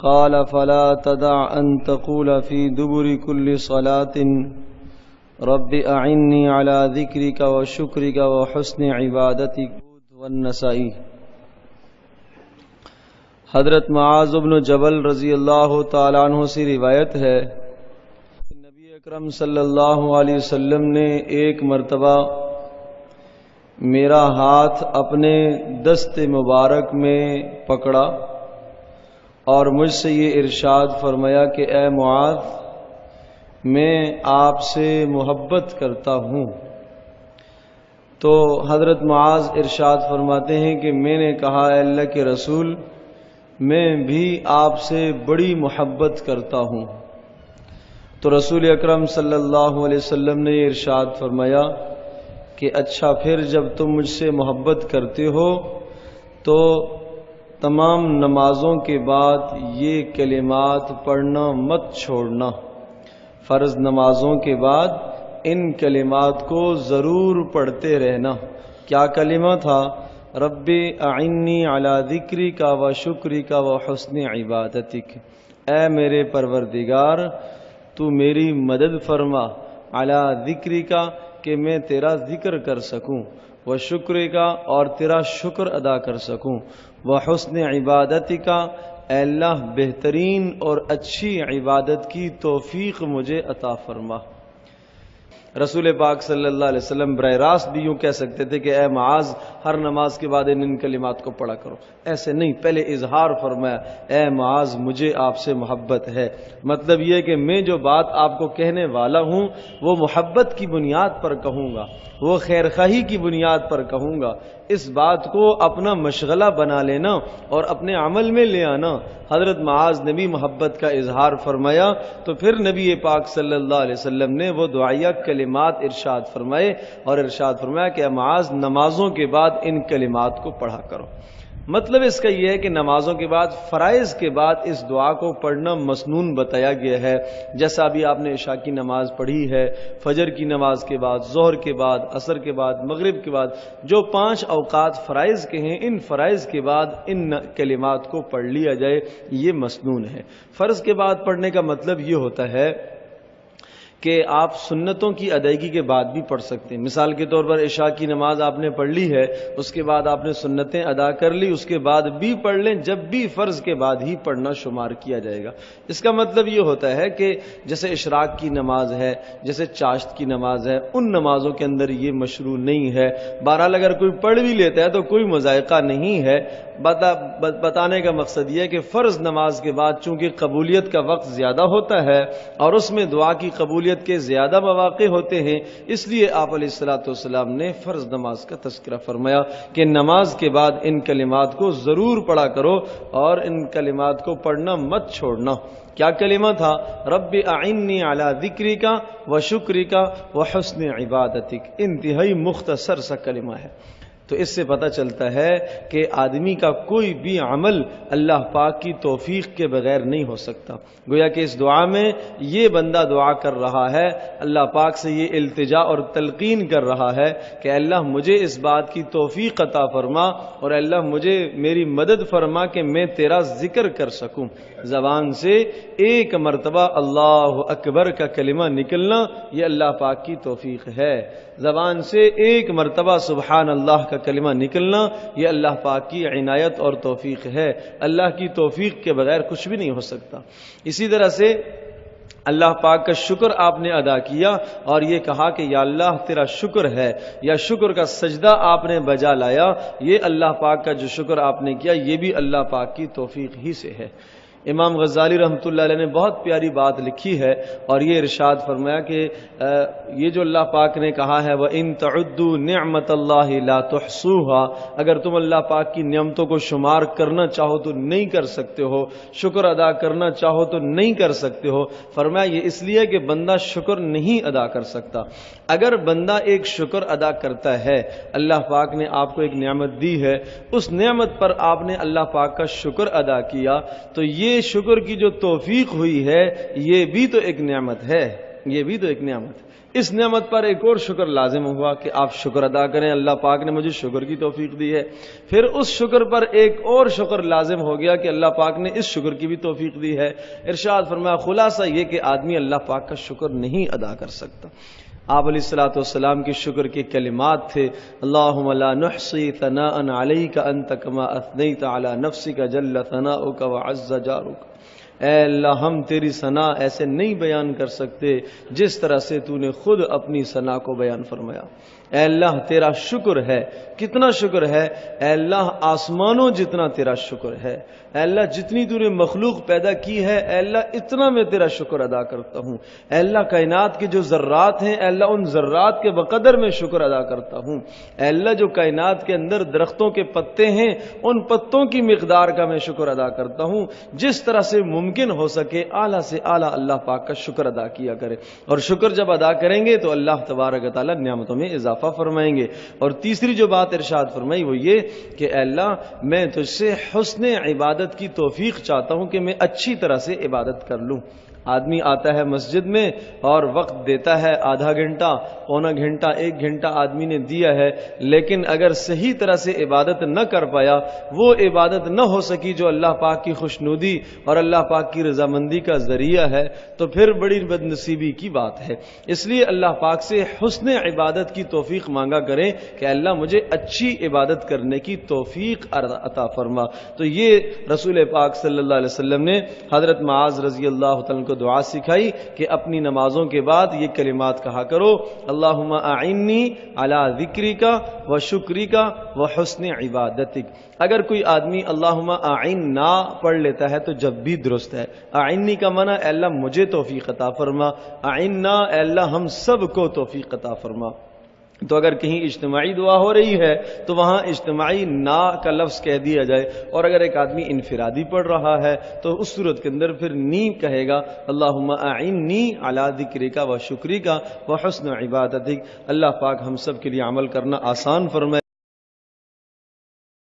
قال فلا تدع أن تقول في دبر كل صلاة رب أعني على ذكرك وشكرك وحسن عبادتك والنسائی۔ حضرت معاذ بن جبل رضی اللہ تعالیٰ عنہ سے روایت ہے کہ نبی اکرم صلی اللہ علیہ وسلم نے ایک مرتبہ میرا ہاتھ اپنے دست مبارک میں پکڑا اور مجھ سے یہ ارشاد فرمایا کہ اے معاذ، میں آپ سے محبت کرتا ہوں۔ تو حضرت معاذ ارشاد فرماتے ہیں کہ میں نے کہا اے اللہ کے رسول، میں بھی آپ سے بڑی محبت کرتا ہوں۔ تو رسول اکرم صلی اللہ علیہ وسلم نے یہ ارشاد فرمایا کہ اچھا، پھر جب تم مجھ سے محبت کرتے ہو تو تمام نمازوں کے بعد یہ کلمات پڑھنا مت چھوڑنا۔ فرض نمازوں کے بعد ان کلمات کو ضرور پڑھتے رہنا۔ کیا کلمہ تھا؟ رب اعنی علی ذکرک و شکرک و حسن عبادتک، اے میرے پروردگار تو میری مدد فرما، علی ذکرک کہ میں تیرا ذکر کر سکوں، و شکرک اور تیرا شکر ادا کر سکوں، و حسن عبادتک اے اللہ بہترین اور اچھی عبادت کی توفیق مجھے عطا فرما۔ رسول پاک صلی اللہ علیہ وسلم براہ راست بھی یوں کہہ سکتے تھے کہ اے معاذ، ہر نماز کے بعد ان کلمات کو پڑھا کرو، ایسے نہیں، پہلے اظہار فرمایا اے معاذ مجھے آپ سے محبت ہے۔ مطلب یہ کہ میں جو بات آپ کو کہنے والا ہوں وہ محبت کی بنیاد پر کہوں گا، وہ خیر خواہی کی بنیاد پر کہوں گا۔ اس بات کو اپنا مشغلہ بنا لینا اور اپنے عمل میں لے آنا۔ حضرت معاذ نے بھی محبت کا اظہار فرمایا تو پھر نبی پاک صلی اللہ علیہ وسلم نے وہ دعائیہ کلمات ارشاد فرمائے اور ارشاد فرمایا کہ معاذ نمازوں کے بعد ان کلمات کو پڑھا کرو۔ مطلب اس کا یہ ہے کہ نمازوں کے بعد، فرائض کے بعد اس دعا کو پڑھنا مسنون بتایا گیا ہے۔ جیسا ابھی آپ نے عشاء کی نماز پڑھی ہے، فجر کی نماز کے بعد، ظہر کے بعد، عصر کے بعد، مغرب کے بعد، جو 5 اوقات فرائض کے ہیں، ان فرائض کے بعد ان کلمات کو پڑھ لیا جائے، یہ مسنون ہے۔ فرض کے بعد پڑھنے کا مطلب یہ ہوتا ہے کہ آپ سنتوں کی ادائیگی کے بعد بھی پڑھ سکتے ہیں۔ مثال کے طور پر عشاء کی نماز آپ نے پڑھ لی ہے، اس کے بعد آپ نے سنتیں ادا کر لی، اس کے بعد بھی پڑھ لیں، جب بھی فرض کے بعد ہی پڑھنا شمار کیا جائے گا۔ اس کا مطلب یہ ہوتا ہے کہ جیسے اشراق کی نماز ہے، جیسے چاشت کی نماز ہے، ان نمازوں کے اندر یہ مشروع نہیں ہے۔ بہرحال اگر کوئی پڑھ بھی لیتا ہے تو کوئی مذائقہ نہیں ہے۔ بتانے کا مقصد یہ ہے کہ فرض نماز کے بعد چونکہ قبولیت کا وقت زیادہ ہوتا ہے اور اس میں دعا کی قبولیت کے زیادہ مواقع ہوتے ہیں، اس لیے آپ علیہ الصلوۃ والسلام نے فرض نماز کا تذکرہ فرمایا کہ نماز کے بعد ان کلمات کو ضرور پڑھا کرو اور ان کلمات کو پڑھنا مت چھوڑنا۔ کیا کلمہ تھا؟ رب اعنی علی ذکرک و شکرک و حسن عبادتک۔ انتہائی مختصر سا کلمہ ہے۔ تو اس سے پتہ چلتا ہے کہ آدمی کا کوئی بھی عمل اللہ پاک کی توفیق کے بغیر نہیں ہو سکتا۔ گویا کہ اس دعا میں یہ بندہ دعا کر رہا ہے، اللہ پاک سے یہ التجا اور تلقین کر رہا ہے کہ اللہ مجھے اس بات کی توفیق عطا فرما اور اللہ مجھے میری مدد فرما کہ میں تیرا ذکر کر سکوں۔ زبان سے ایک مرتبہ اللہ اکبر کا کلمہ نکلنا یہ اللہ پاک کی توفیق ہے۔ زبان سے ایک مرتبہ سبحان اللہ کا کلمہ نکلنا یہ اللہ پاک کی عنایت اور توفیق ہے۔ اللہ کی توفیق کے بغیر کچھ بھی نہیں ہو سکتا۔ اسی طرح سے اللہ پاک کا شکر آپ نے ادا کیا اور یہ کہا کہ یا اللہ تیرا شکر ہے، یا شکر کا سجدہ آپ نے بجا لایا، یہ اللہ پاک کا جو شکر آپ نے کیا یہ بھی اللہ پاک کی توفیق ہی سے ہے۔ امام غزالی رحمۃ اللہ علیہ نے بہت پیاری بات لکھی ہے اور یہ ارشاد فرمایا کہ یہ جو اللہ پاک نے کہا ہے وَإِن تَعُدُّوا نِعْمَةَ اللَّهِ لَا تُحْصُوهَا، اگر تم اللہ پاک کی نعمتوں کو شمار کرنا چاہو تو نہیں کر سکتے ہو، شکر ادا کرنا چاہو تو نہیں کر سکتے ہو۔ فرمایا یہ اس لیے کہ بندہ شکر نہیں ادا کر سکتا۔ اگر بندہ ایک شکر ادا کرتا ہے، اللہ پاک نے آپ کو ایک نعمت دی ہے، اس نعمت پر آپ نے اللہ پاک کا شکر ادا کیا تو یہ شکر کی جو توفیق ہوئی ہے یہ بھی تو ایک نعمت ہے، یہ بھی تو ایک نعمت ہے۔ اس نعمت پر ایک اور شکر لازم ہوا کہ آپ شکر ادا کریں، اللہ پاک نے مجھے شکر کی توفیق دی ہے۔ پھر اس شکر پر ایک اور شکر لازم ہو گیا کہ اللہ پاک نے اس شکر کی بھی توفیق دی ہے۔ ارشاد فرمایا خلاصہ یہ کہ آدمی اللہ پاک کا شکر نہیں ادا کر سکتا۔ آپ علیہ الصلوۃ والسلام کی شکر کے کلمات تھے، اللہم لا نحصی ثناء علیک انت کما اثنیت علی نفسک جل ثناؤک وعز جارک۔ اے اللہ ہم تیری ثنا ایسے نہیں بیان کر سکتے جس طرح سے تو نے خود اپنی ثنا کو بیان فرمایا۔ اے اللہ تیرا شکر ہے، کتنا شکر ہے اے اللہ، آسمانوں جتنا تیرا شکر ہے۔ اے اللہ جتنی تو نے مخلوق پیدا کی ہے اے اللہ اتنا میں تیرا شکر ادا کرتا ہوں۔ اے اللہ کائنات کے جو ذرات ہیں اے اللہ ان ذرات کے بقدر میں شکر ادا کرتا ہوں۔ اے اللہ جو کائنات کے اندر درختوں کے پتے ہیں ان پتوں کی مقدار کا میں شکر ادا کرتا ہوں۔ جس طرح سے ممکن ہو سکے اعلیٰ سے اعلیٰ اللہ پاک کا شکر ادا کیا کرے، اور شکر جب ادا کریں گے تو اللہ تبارک و تعالیٰ نعمتوں میں اضافہ فرمائیں گے۔ اور تیسری جو بات ارشاد فرمائی وہ یہ کہ اے اللہ میں تجھ سے حسن عبادت کی توفیق چاہتا ہوں کہ میں اچھی طرح سے عبادت کر لوں۔ آدمی آتا ہے مسجد میں اور وقت دیتا ہے آدھا گھنٹہ، پونا گھنٹہ، 1 گھنٹہ آدمی نے دیا ہے، لیکن اگر صحیح طرح سے عبادت نہ کر پایا، وہ عبادت نہ ہو سکی جو اللہ پاک کی خوشنودی اور اللہ پاک کی رضامندی کا ذریعہ ہے، تو پھر بڑی بد نصیبی کی بات ہے۔ اس لیے اللہ پاک سے حسن عبادت کی توفیق مانگا کریں کہ اللہ مجھے اچھی عبادت کرنے کی توفیق عطا فرما۔ تو یہ رسول پاک صلی اللہ علیہ وسلم نے حضرت معاذ رضی اللہ تعالیٰ کو دعا سکھائی کہ اپنی نمازوں کے بعد یہ کلمات کہا کرو، اللہم اعنی علی ذکرک و شکرک و حسن عبادتک۔ اگر کوئی آدمی اللہم اعنا پڑھ لیتا ہے تو جب بھی درست ہے۔ اعنی کا معنی اے اللہ مجھے توفیق عطا فرما، اعنا اے اللہ ہم سب کو توفیق عطا فرما۔ تو اگر کہیں اجتماعی دعا ہو رہی ہے تو وہاں اجتماعی نا کا لفظ کہہ دیا جائے، اور اگر ایک آدمی انفرادی پڑھ رہا ہے تو اس صورت کے اندر پھر نی کہے گا، اللہم اعنی علی ذکرک و شکرک و حسن عبادتک۔ اللہ پاک ہم سب کے لیے عمل کرنا آسان فرمائے۔